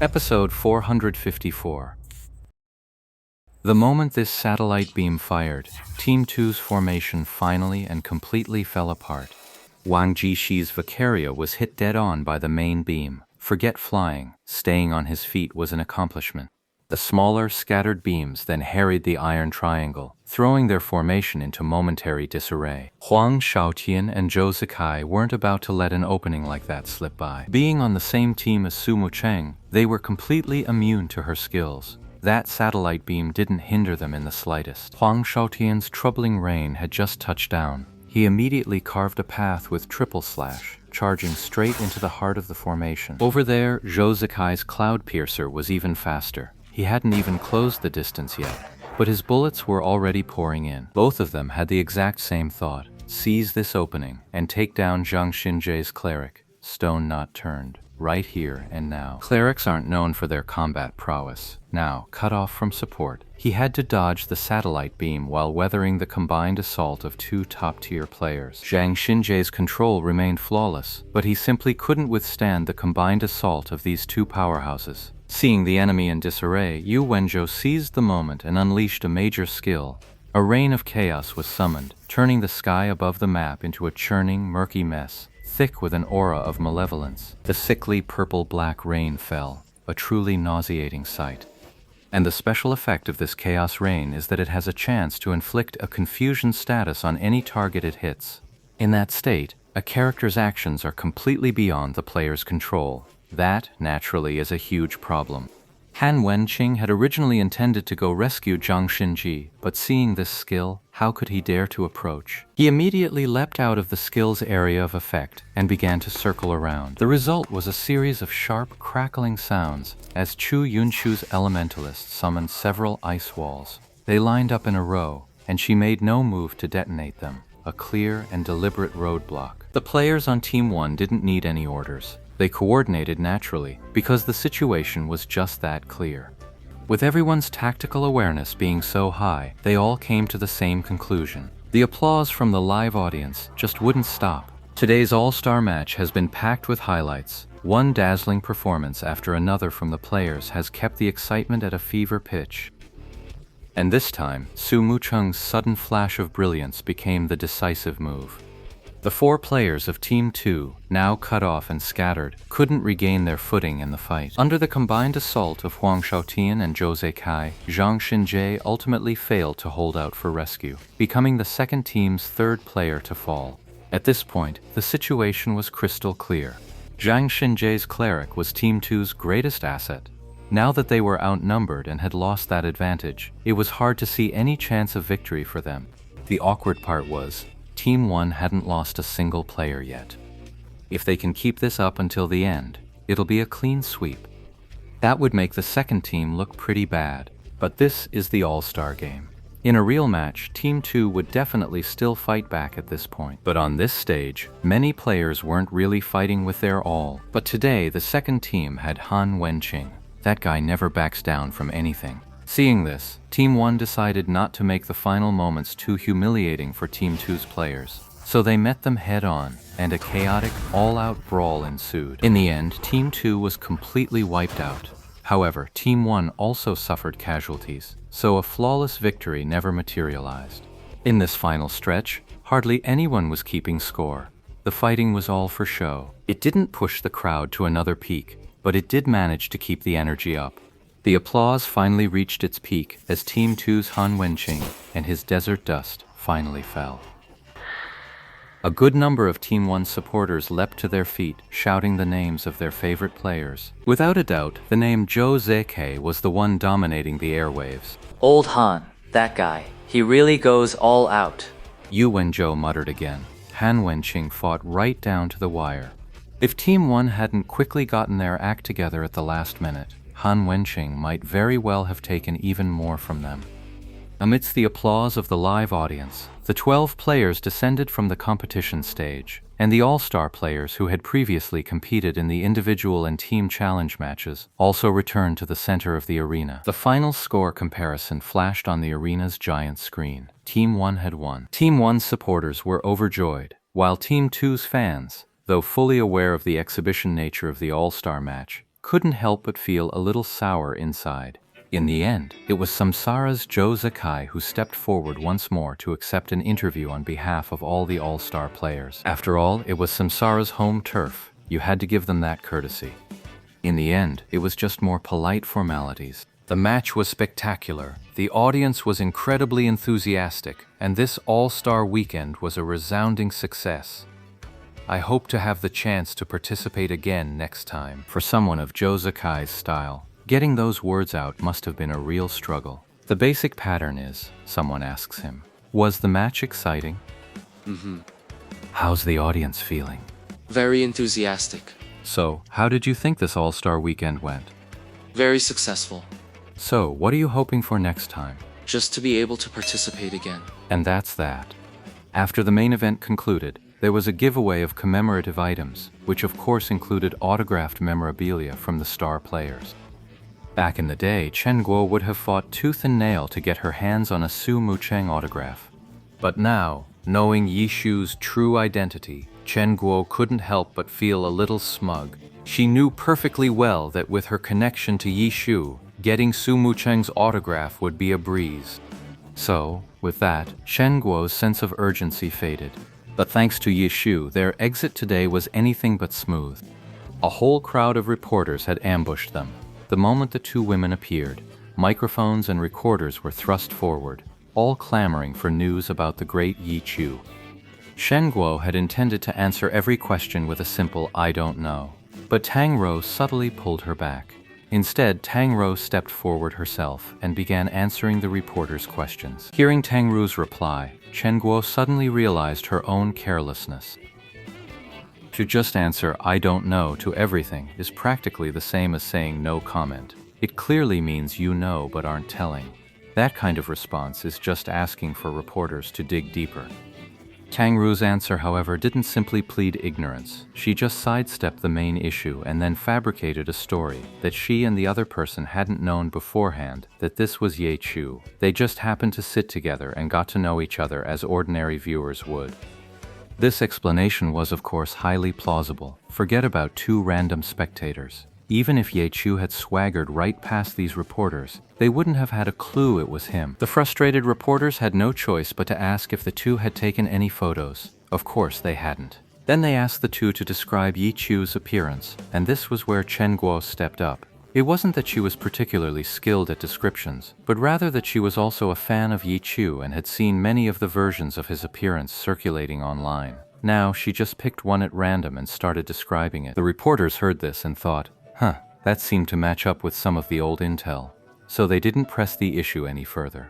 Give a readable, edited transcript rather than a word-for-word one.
Episode 454. The moment this satellite beam fired, Team 2's formation finally and completely fell apart. Wang Jishi's Vicaria was hit dead on by the main beam. Forget flying, staying on his feet was an accomplishment. The smaller, scattered beams then harried the iron triangle, throwing their formation into momentary disarray. Huang Shaotian and Zhou Zikai weren't about to let an opening like that slip by. Being on the same team as Su Mucheng, they were completely immune to her skills. That satellite beam didn't hinder them in the slightest. Huang Shaotian's troubling rain had just touched down. He immediately carved a path with triple slash, charging straight into the heart of the formation. Over there, Zhou Zikai's Cloud Piercer was even faster. He hadn't even closed the distance yet, but his bullets were already pouring in. Both of them had the exact same thought: seize this opening and take down Zhang Xinjie's cleric, stone not turned, right here and now. Clerics aren't known for their combat prowess. Now, cut off from support, he had to dodge the satellite beam while weathering the combined assault of two top-tier players. Zhang Xinjie's control remained flawless, but he simply couldn't withstand the combined assault of these two powerhouses. Seeing the enemy in disarray, Yu Wenzhou seized the moment and unleashed a major skill. A rain of chaos was summoned, turning the sky above the map into a churning, murky mess, thick with an aura of malevolence. The sickly purple-black rain fell, a truly nauseating sight. And the special effect of this chaos rain is that it has a chance to inflict a confusion status on any target it hits. In that state, a character's actions are completely beyond the player's control. That, naturally, is a huge problem. Han Wenqing had originally intended to go rescue Zhang Xinji, but seeing this skill, how could he dare to approach? He immediately leapt out of the skill's area of effect and began to circle around. The result was a series of sharp, crackling sounds as Chu Yunchu's elementalist summoned several ice walls. They lined up in a row, and she made no move to detonate them, a clear and deliberate roadblock. The players on Team 1 didn't need any orders. They coordinated naturally, because the situation was just that clear. With everyone's tactical awareness being so high, they all came to the same conclusion. The applause from the live audience just wouldn't stop. Today's all-star match has been packed with highlights. One dazzling performance after another from the players has kept the excitement at a fever pitch. And this time, Su Mucheng's sudden flash of brilliance became the decisive move. The four players of Team 2, now cut off and scattered, couldn't regain their footing in the fight. Under the combined assault of Huang Shaotian and Zhou Zikai, Zhang Xinjie ultimately failed to hold out for rescue, becoming the second team's third player to fall. At this point, the situation was crystal clear. Zhang Xinjie's cleric was Team 2's greatest asset. Now that they were outnumbered and had lost that advantage, it was hard to see any chance of victory for them. The awkward part was, Team 1 hadn't lost a single player yet. If they can keep this up until the end, it'll be a clean sweep. That would make the second team look pretty bad, but this is the All-Star game. In a real match, Team 2 would definitely still fight back at this point. But on this stage, many players weren't really fighting with their all. But today, the second team had Han Wenqing. That guy never backs down from anything. Seeing this, Team 1 decided not to make the final moments too humiliating for Team 2's players. So they met them head-on, and a chaotic, all-out brawl ensued. In the end, Team 2 was completely wiped out. However, Team 1 also suffered casualties, so a flawless victory never materialized. In this final stretch, hardly anyone was keeping score. The fighting was all for show. It didn't push the crowd to another peak, but it did manage to keep the energy up. The applause finally reached its peak as Team 2's Han Wenqing and his Desert Dust finally fell. A good number of Team 1's supporters leapt to their feet, shouting the names of their favorite players. Without a doubt, the name Zhou Zikai was the one dominating the airwaves. Old Han, that guy, he really goes all out. Yu Wenzhou muttered again. Han Wenqing fought right down to the wire. If Team 1 hadn't quickly gotten their act together at the last minute, Han Wenqing might very well have taken even more from them. Amidst the applause of the live audience, the 12 players descended from the competition stage, and the all-star players who had previously competed in the individual and team challenge matches also returned to the center of the arena. The final score comparison flashed on the arena's giant screen. Team 1 had won. Team 1's supporters were overjoyed, while Team 2's fans, though fully aware of the exhibition nature of the all-star match, couldn't help but feel a little sour inside. In the end, it was Samsara's Joe Sakai who stepped forward once more to accept an interview on behalf of all the All-Star players. After all, it was Samsara's home turf. You had to give them that courtesy. In the end, it was just more polite formalities. The match was spectacular, the audience was incredibly enthusiastic, and this All-Star weekend was a resounding success. I hope to have the chance to participate again next time. For someone of Joe Sakai's style, getting those words out must have been a real struggle. The basic pattern is, someone asks him, was the match exciting? How's the audience feeling? Very enthusiastic. So, how did you think this All-Star weekend went? Very successful. So, what are you hoping for next time? Just to be able to participate again. And that's that. After the main event concluded, there was a giveaway of commemorative items, which of course included autographed memorabilia from the star players. Back in the day, Chen Guo would have fought tooth and nail to get her hands on a Su Mucheng autograph. But now, knowing Yi Shu's true identity, Chen Guo couldn't help but feel a little smug. She knew perfectly well that with her connection to Yi Shu, getting Su Mucheng's autograph would be a breeze. So, with that, Chen Guo's sense of urgency faded. But thanks to Yi Shu, their exit today was anything but smooth. A whole crowd of reporters had ambushed them. The moment the two women appeared, microphones and recorders were thrust forward, all clamoring for news about the great Yi Chu. Shen Guo had intended to answer every question with a simple "I don't know." But Tang Rou subtly pulled her back. Instead, Tang Rou stepped forward herself and began answering the reporters' questions. Hearing Tang Rou's reply, Chen Guo suddenly realized her own carelessness. To just answer "I don't know" to everything is practically the same as saying no comment. It clearly means you know but aren't telling. That kind of response is just asking for reporters to dig deeper. Tang Rou's answer, however, didn't simply plead ignorance. She just sidestepped the main issue and then fabricated a story that she and the other person hadn't known beforehand that this was Ye Chu. They just happened to sit together and got to know each other as ordinary viewers would. This explanation was, of course, highly plausible. Forget about two random spectators. Even if Ye Chu had swaggered right past these reporters, they wouldn't have had a clue it was him. The frustrated reporters had no choice but to ask if the two had taken any photos. Of course they hadn't. Then they asked the two to describe Yi Chu's appearance, and this was where Chen Guo stepped up. It wasn't that she was particularly skilled at descriptions, but rather that she was also a fan of Yi Chu and had seen many of the versions of his appearance circulating online. Now she just picked one at random and started describing it. The reporters heard this and thought, that seemed to match up with some of the old intel. So they didn't press the issue any further.